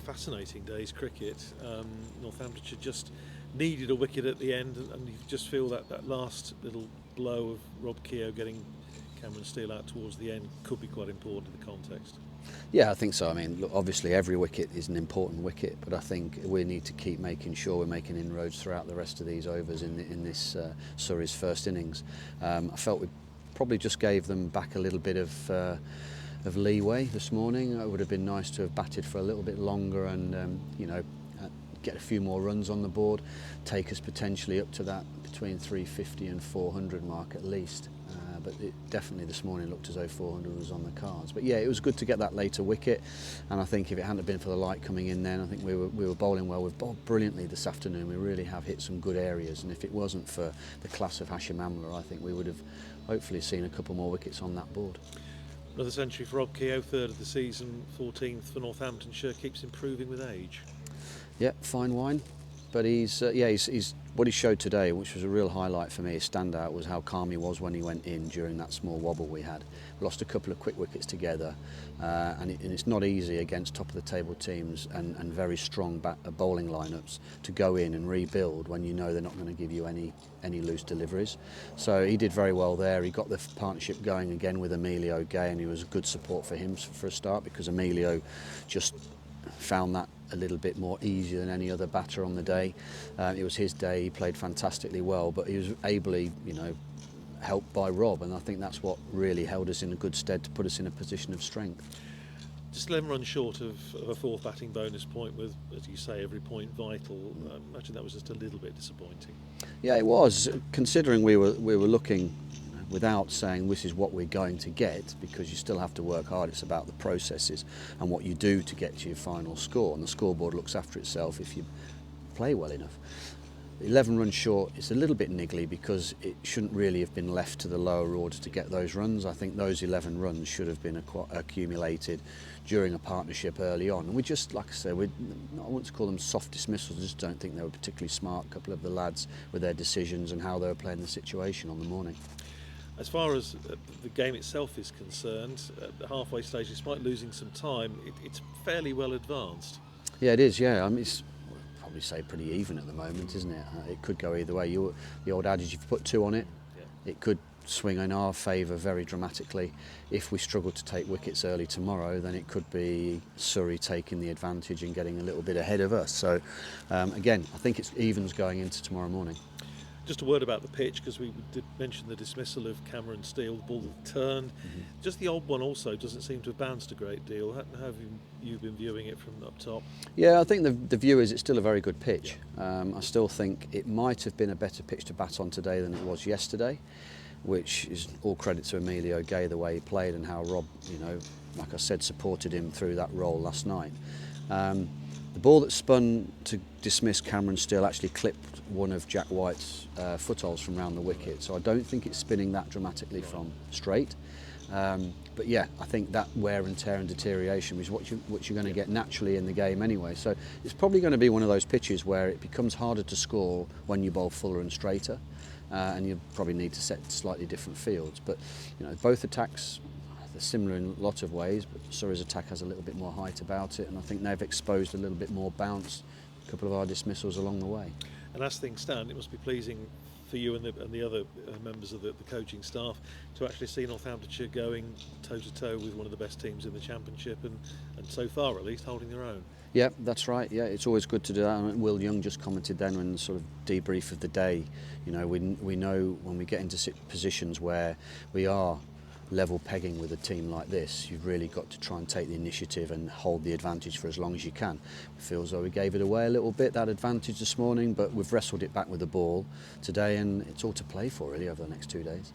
fascinating day's cricket. Northamptonshire just needed a wicket at the end, and you just feel that last little blow of Rob Keogh getting Cameron Steele out towards the end could be quite important in the context. Yeah, I think so. I mean, look, obviously every wicket is an important wicket, but I think we need to keep making sure we're making inroads throughout the rest of these overs in this Surrey's first innings. I felt we probably just gave them back a little bit of leeway this morning. It would have been nice to have batted for a little bit longer and get a few more runs on the board, take us potentially up to that between 350 and 400 mark at least. But it definitely this morning looked as though 400 was on the cards. But yeah, it was good to get that later wicket, and I think if it hadn't been for the light coming in then, I think we were bowling well. We've bowled brilliantly this afternoon. We really have hit some good areas, and if it wasn't for the class of Hashim Amla, I think we would have hopefully seen a couple more wickets on that board. Another century for Rob Keogh, third of the season, 14th for Northamptonshire, keeps improving with age. Yeah, fine wine. But he's what he showed today, which was a real highlight for me, his standout, was how calm he was when he went in during that small wobble we had. We lost a couple of quick wickets together, and it's not easy against top of the table teams and very strong bowling lineups to go in and rebuild when you know they're not going to give you any loose deliveries. So he did very well there. He got the partnership going again with Emilio Gay, and he was good support for him for a start, because Emilio just found that a little bit more easier than any other batter on the day. It was his day. He played fantastically well, but he was ably, helped by Rob, and I think that's what really held us in a good stead to put us in a position of strength. Just 11 runs short of a fourth batting bonus point, with, as you say, every point vital. I imagine that was just a little bit disappointing. Yeah, it was, considering we were looking, without saying this is what we're going to get, because you still have to work hard. It's about the processes and what you do to get to your final score, and the scoreboard looks after itself if you play well enough. 11 runs short, it's a little bit niggly, because it shouldn't really have been left to the lower order to get those runs. I think those 11 runs should have been accumulated during a partnership early on, and we just, like I said, I want to call them soft dismissals. I just don't think they were particularly smart, a couple of the lads, with their decisions and how they were playing the situation on the morning. As far as the game itself is concerned, at the halfway stage, despite losing some time, it's fairly well advanced. Yeah, it is, yeah. I mean, it's probably say pretty even at the moment, isn't it? It could go either way. The old adage, if you put two on it, it could swing in our favour very dramatically. If we struggle to take wickets early tomorrow, then it could be Surrey taking the advantage and getting a little bit ahead of us. So, again, I think it's evens going into tomorrow morning. Just a word about the pitch, because we did mention the dismissal of Cameron Steele, the ball turned. Just the old one also doesn't seem to have bounced a great deal. How have you been viewing it from up top? Yeah, I think the view is it's still a very good pitch. I still think it might have been a better pitch to bat on today than it was yesterday, which is all credit to Emilio Gay, the way he played and how Rob, like I said, supported him through that role last night. The ball that spun to dismiss Cameron Steele actually clipped one of Jack White's footholes from round the wicket, so I don't think it's spinning that dramatically from straight. But yeah, I think that wear and tear and deterioration is what you're going to get naturally in the game anyway. So it's probably going to be one of those pitches where it becomes harder to score when you bowl fuller and straighter, and you probably need to set slightly different fields. But both attacks, they're similar in a lot of ways, but Surrey's attack has a little bit more height about it, and I think they've exposed a little bit more bounce, a couple of our dismissals along the way. And as things stand, it must be pleasing for you and the other members of the coaching staff to actually see Northamptonshire going toe-to-toe with one of the best teams in the Championship, and so far at least holding their own. Yeah, that's right. Yeah, it's always good to do that. And Will Young just commented then when the sort of debrief of the day, we know when we get into positions where we are level pegging with a team like this, you've really got to try and take the initiative and hold the advantage for as long as you can. It feels as though we gave it away a little bit, that advantage this morning, but we've wrestled it back with the ball today, and it's all to play for really over the next 2 days.